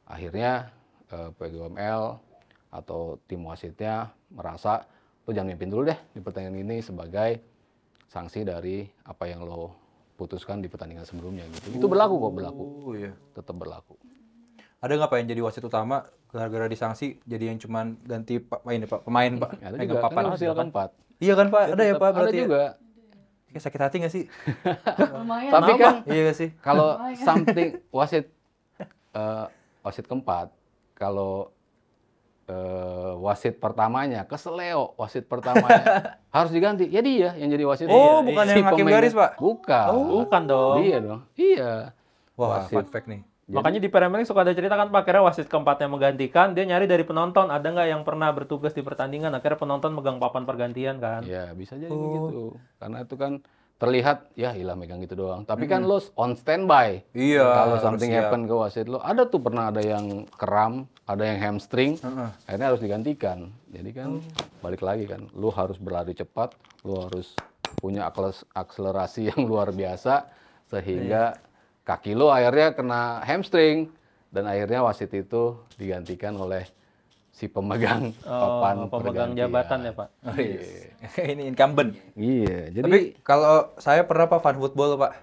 akhirnya PGOML atau tim wasitnya merasa lo jangan mimpin dulu deh di pertandingan ini sebagai sanksi dari apa yang lo putuskan di pertandingan sebelumnya gitu. Itu berlaku kok, berlaku. Iya. Tetap berlaku. Ada nggak Pak yang jadi wasit utama gara-gara disanksi jadi yang cuman ganti pemain Pak? Ada Pegang juga papan kan hasil keempat. Iya kan Pak? Ada ya Pak Ada berarti. juga. Kayak sakit hati nggak sih? Lumayan. Tapi kan Iya nggak sih? kalau something wasit wasit keempat, kalau wasit pertamanya keseleo, wasit pertamanya harus diganti. Ya dia yang jadi wasit. Oh, bukan yang hakim pemegang. garis, Pak? Bukan. Bukan dong. Dia dong. Iya. Wah, Wasit. fun fact nih. Makanya di Premier League suka ada cerita kan Pak, akhirnya wasit keempatnya menggantikan, dia nyari dari penonton, ada nggak yang pernah bertugas di pertandingan, akhirnya penonton megang papan pergantian kan. Ya, bisa jadi begitu. Karena itu kan terlihat, ya ilah megang gitu doang. Tapi kan lo on standby. Iya, Kalau harus something siap. happen ke wasit lo, ada tuh pernah ada yang kram, ada yang hamstring, akhirnya harus digantikan. Jadi kan balik lagi kan, lo harus berlari cepat, lo harus punya akselerasi yang luar biasa, sehingga kaki lo akhirnya kena hamstring, dan akhirnya wasit itu digantikan oleh si pemegang papan Pemegang pergantian. jabatan ya Pak. Oh, iya. Ini incumbent. Iya, jadi Tapi kalau saya pernah Pak fan football Pak,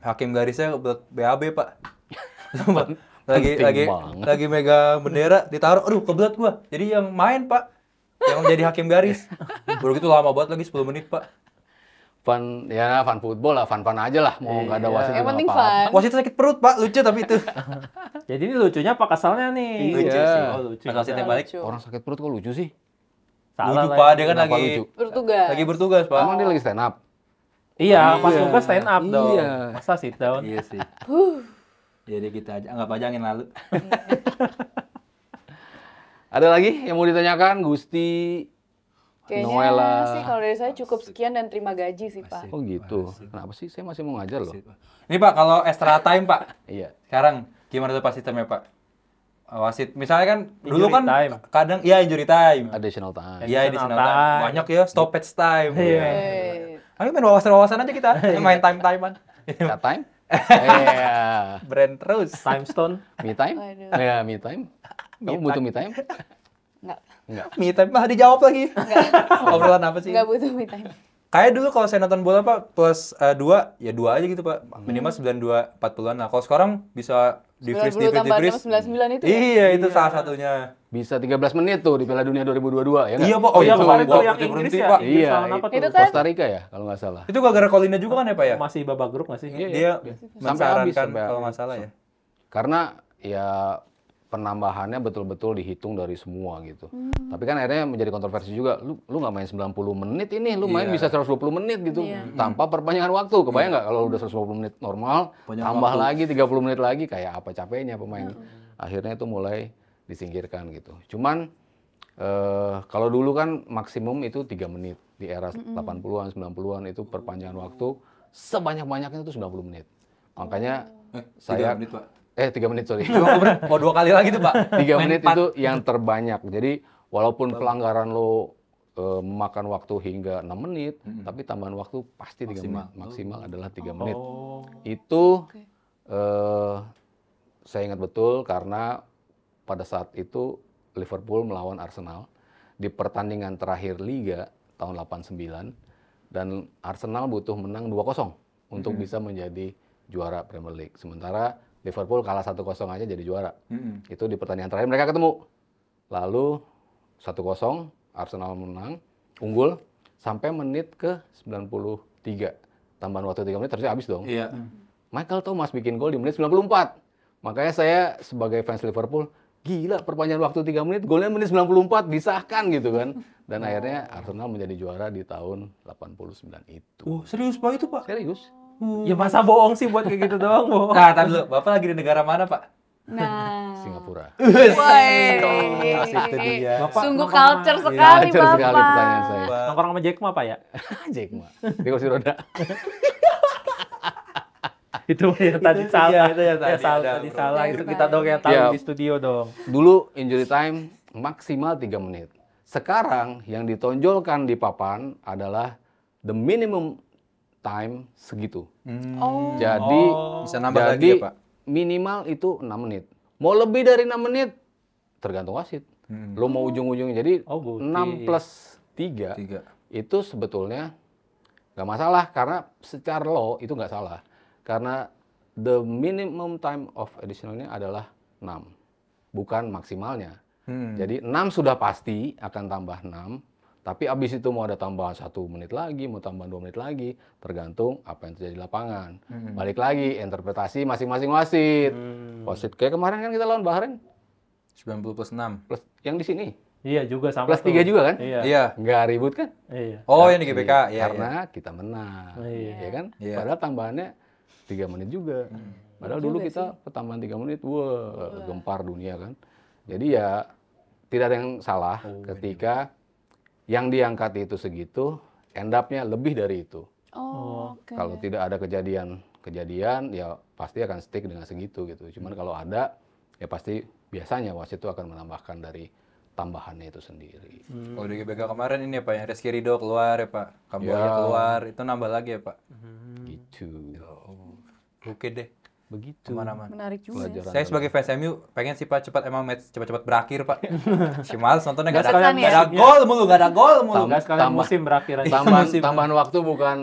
hakim garisnya kebelet BAB Pak. Sumpah. Penting banget. lagi megang bendera ditaruh, aduh kebelet gua. Jadi yang main Pak, yang jadi hakim garis. Baru gitu lama banget lagi 10 menit Pak. fun football lah, fun aja lah, mau nggak ada wasit Yang juga penting nggak apa-apa. fun. Wasitnya sakit perut Pak, lucu tapi itu. Jadi ini lucunya apa kesalnya nih? Iya. Lucu sih. Oh, lucu. Pas wasitnya balik, Lucu. Orang sakit perut kok lucu sih? Salah lucu lah. Pak, dia kan Kenapa lagi lucu? Bertugas. lagi bertugas Pak. Emang dia lagi stand up? Iya, pas Iya. tugas stand up dong. Iya. Masa sit down? Iya sih. Jadi kita aja anggap aja angin lalu. Ada lagi yang mau ditanyakan, Gusti? Kayaknya Noella. sih kalau dari saya cukup sekian dan terima gaji sih Pak. Oh gitu. Kenapa sih? Saya masih mau ngajar loh. Ini Pak, kalau extra time Pak, Iya. sekarang gimana tuh Pak sistemnya Pak? Wasit, misalnya kan dulu Injury kan time. kadang iya injury time. Additional time. Iya di Additional sana time. banyak ya stoppage time. Iya. Ayo main wawasan-wawasan aja kita, main time-timean. Cut time? Iya. Brand terus. Time stone. Me time? Waduh. Iya, me time. Kamu butuh me time? Enggak. Enggak. Me time mah dijawab lagi. Obrolan apa sih? Enggak butuh me time. Kayak dulu kalau saya nonton bola Pak plus 2, ya 2 aja gitu Pak. Minimal 92 40-an. Nah, kalau sekarang bisa di 90 tambah 6, 99 itu ya? Iya, itu salah satunya. Bisa 13 menit tuh di Piala Dunia 2022, ya nggak? Iya Pak, oh Iya, itu kemarin tuh gua yang berhenti Inggris ya? Pak. Inggris Iya, lawan apa tuh? Itu kan- Costa Rica ya, kalau nggak salah. Itu gara-gara Colina juga kan ya Pak ya? Masih babak grup nggak sih? Iya, Dia Sampai habis, mensarankan sampai kalau habis. nggak salah ya. Karena ya penambahannya betul-betul dihitung dari semua gitu. Tapi kan akhirnya menjadi kontroversi juga. Lu nggak main 90 menit ini, lu main bisa 120 menit gitu tanpa perpanjangan waktu. Kebayang nggak kalau udah 120 menit normal, Panjang tambah waktu. lagi 30 menit lagi, kayak apa capeknya pemain. Akhirnya itu mulai disingkirkan gitu. Cuman kalau dulu kan maksimum itu 3 menit di era 80-an, 90-an itu perpanjangan waktu sebanyak-banyaknya itu 90 menit. Makanya saya 3 menit Pak. 3 menit sorry. Mau 2 kali lagi tuh Pak. 3 Main menit 4. itu yang terbanyak. Jadi walaupun pelanggaran lo memakan waktu hingga 6 menit, tapi tambahan waktu pasti 3 menit. Maksimal adalah 3 menit. Oh. Itu saya ingat betul karena pada saat itu Liverpool melawan Arsenal di pertandingan terakhir Liga tahun 89 dan Arsenal butuh menang 2-0 untuk bisa menjadi juara Premier League. Sementara Liverpool kalah 1-0 aja jadi juara. Itu di pertandingan terakhir mereka ketemu. Lalu 1-0 Arsenal menang, unggul sampai menit ke 93. Tambahan waktu 3 menit terusnya habis dong. Iya. Michael Thomas bikin gol di menit 94. Makanya saya sebagai fans Liverpool, gila perpanjangan waktu 3 menit, golnya menit 94 disahkan gitu kan. Dan akhirnya Arsenal menjadi juara di tahun 89 itu. Oh, serius Pak itu Pak? Serius? Ya masa bohong sih buat kayak gitu doang, bohong. Nah, tadi dulu. Bapak lagi di negara mana Pak? Nah. Singapura. Woi. Itu dia. Sungguh culture sekali, Lancar sekali Bapak. pertanyaan saya. Nongkrong sama Jack Ma, Pak ya? Jack Ma. Di kursi roda. Itu yang tadi Itu salah. ya, itu yang tadi salah, ada tadi bro. salah. Itu Yang kita dong yang tahu Iya. di studio dong. Dulu injury time maksimal 3 menit. Sekarang yang ditonjolkan di papan adalah the minimum time segitu. Oh. Jadi Bisa nambah lagi jadi ya Pak? minimal itu 6 menit. Mau lebih dari 6 menit tergantung wasit. Lo mau ujung-ujungnya. Jadi Oh, bukti. 6 plus 3 3. itu sebetulnya nggak masalah karena secara law itu nggak salah. Karena the minimum time of additionalnya adalah 6, bukan maksimalnya. Jadi 6 sudah pasti akan tambah 6, tapi abis itu mau ada tambahan 1 menit lagi, mau tambahan 2 menit lagi, tergantung apa yang terjadi di lapangan. Balik lagi, interpretasi masing-masing wasit. Wasit kayak kemarin kan kita lawan Bahrain 90 plus 6. plus yang di sini Iya juga sama plus tuh. 3 juga kan? Iya. Iya. Nggak ribut kan? Iya. Oh, yang di GBK. Iya, Karena iya. kita menang. Iya. Ya kan? Iya. Padahal tambahannya 3 menit juga. Padahal dulu kita pertambahan 3 menit, wah, gempar dunia kan. Jadi ya tidak ada yang salah ketika yang diangkat itu segitu, end up-nya lebih dari itu. Oh, oke. Kalau tidak ada kejadian ya pasti akan stick dengan segitu gitu. Cuman kalau ada ya pasti biasanya wasit itu akan menambahkan dari tambahannya itu sendiri. Oh, di GBK kemarin ini ya Pak, yang Rizky Ridho keluar ya Pak. Kamboya Ya. keluar, itu nambah lagi ya Pak. Gitu. Oke deh. Begitu. Aman-aman. Menarik juga. Pelajaran. Saya sebagai fans MU pengen sih Pak cepat emang match cepat-cepat berakhir Pak. Si males nontonnya Nggak nggak sekalian ada gol mulu, nggak ada gol mulu. Enggak sekalian tambah- musim berakhir aja. Tambahan waktu bukan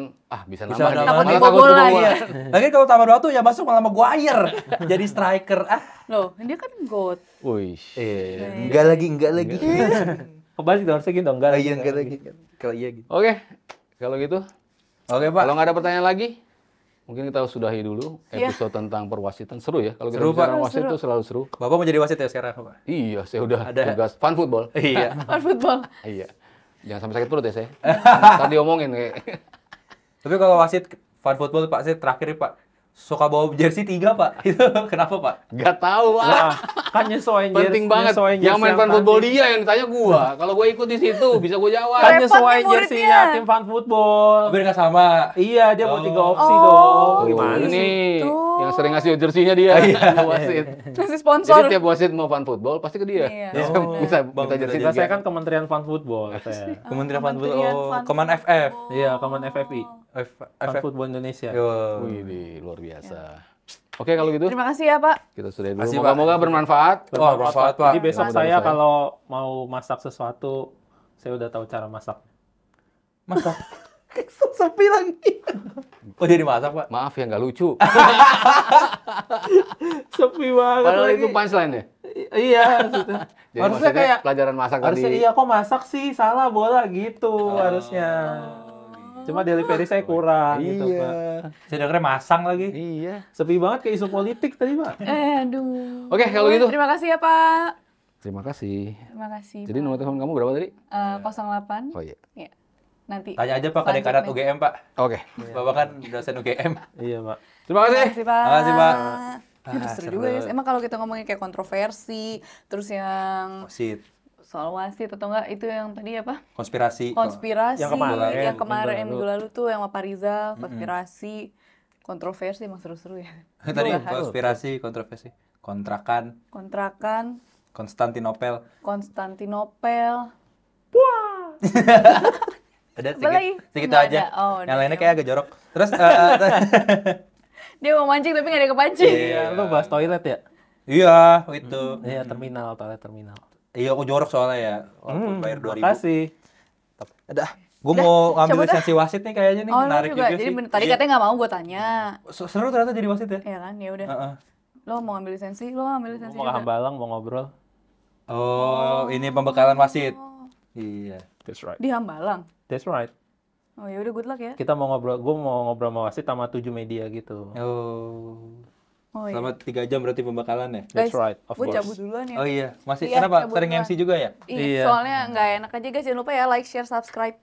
bisa Bisa nambah nih. nambah. Takut Malah dibobol lagi. Iya. Lagi kalau tambah waktu ya masuk malah Maguire jadi striker. Loh, dia kan GOAT. Wih. Enggak lagi. Kebalik dong, harusnya gitu dong. Enggak. Iya enggak lagi. Kalau iya gitu. Oke, kalau gitu. Oke Pak. Kalau nggak ada pertanyaan lagi, mungkin kita sudahi dulu episode tentang perwasitan. Seru ya, kalau kita Seru, bicara Pak. wasit itu selalu seru. Bapak mau jadi wasit ya sekarang Pak? Iya, saya udah Ada. tugas fun football. Iya. Fun football. Iya. Jangan sampai sakit perut ya saya. Tadi diomongin kayak. Tapi kalau wasit fan football Pak, saya terakhir nih, Pak suka bawa jersey 3 Pak. Itu kenapa Pak? Gak tahu, Pak. Nah, kan nyesuaiin Penting banget. nyesuaiin Yang jersey main fun tadi. football dia yang ditanya gua. Kalau gua ikut di situ bisa gua jawab. Kan Repot nyesuaiin nih jersey muridnya. tim fan football. Biar nggak sama. Iya, dia mau 3 opsi Oh. dong. Tuh, Gimana sih? ini Tuh. yang sering ngasih jersinya dia. Wasit. Ngasih Jadi sponsor. tiap wasit mau fun football pasti ke dia. Iya. Bisa Oh, bisa Bang, minta jersey Enggak, dia. saya kan Kementerian Fan Football saya. Kementerian fan football. Kementerian Oh, Fan Keman FF. Football. Iya, Kemen FFI. Fan FF. Football Indonesia. Yo. Wih, luar biasa. Oke, kalau gitu Terima kasih ya, Pak. kita sudah dulu. Kasih, Pak. Moga-moga bermanfaat. Wah, bermanfaat Pak. Jadi besok Mudah-mudahan saya saya. kalau mau masak sesuatu, saya udah tahu cara masak. Masak. Sepi lagi. Oh, jadi masak Pak? Maaf ya nggak lucu. Sepi banget Padahal lagi. itu punchline ya. Iya, maksudnya. Jadi Harusnya maksudnya kayak pelajaran masak harusnya tadi. iya kok masak sih salah bola gitu harusnya. Cuma delivery saya kurang gitu, Pak. Saya dengernya masang lagi. Iya. Sepi banget kayak isu politik tadi, Pak. Aduh. Oke, kalau gitu. Terima kasih ya, Pak. Terima kasih. Terima kasih. Jadi nomor telepon kamu berapa tadi? 08. Oh iya. Ya. Nanti. Tanya aja Pak ke Dekanat selanjutnya. UGM Pak. Oke. Bapak kan dosen UGM. Iya, Pak. Terima kasih. Terima kasih, Pak. Terima kasih, Pak. Aduh, seru juga ya. Emang kalau kita ngomongin kayak kontroversi, terus yang Wasit. soal wasit atau enggak itu yang tadi apa? Konspirasi. Konspirasi Yang kemarin, yang kemarin minggu minggu lalu tuh yang sama Pak Rizal, konspirasi, kontroversi emang seru-seru ya. Tadi Bahas. konspirasi, kontroversi. Kontrakan. Kontrakan, Konstantinopel. Konstantinopel. Ada Apa lagi? sedikit Nggak aja. ada. Oh, yang udah, lainnya ya. kayak agak jorok. Terus Dia mau mancing tapi nggak ada kepancing. Iya, lu bahas toilet ya? iya, itu. Iya, terminal, toilet terminal. Iya, aku jorok soalnya ya. Walaupun bayar 2.000. Makasih. Dah, gue mau ngambil coba dah. lisensi wasit nih kayaknya nih, Oh, lu menarik juga. juga Jadi sih. tadi Iya. katanya nggak mau gue tanya. Seru ternyata jadi wasit ya. Ya kan, ya udah. Heeh. Lo mau ambil lisensi, lo ambil Gua lisensi mau ke juga. Hambalang, mau ngobrol. Oh, ini pembekalan wasit. Iya. That's right. Di Hambalang. That's right. Oh ya udah, good luck ya. Kita mau ngobrol, gua mau ngobrol sama wasit sama 7 media gitu. Oh. Oh iya. Selama 3 jam berarti pembekalan ya? That's right, of Gue course. cabut duluan ya. Oh iya, masih Iya, kenapa? cabut Sering duluan. MC juga ya? Iya, Iya. soalnya nggak enak aja guys. Jangan lupa ya like, share, subscribe.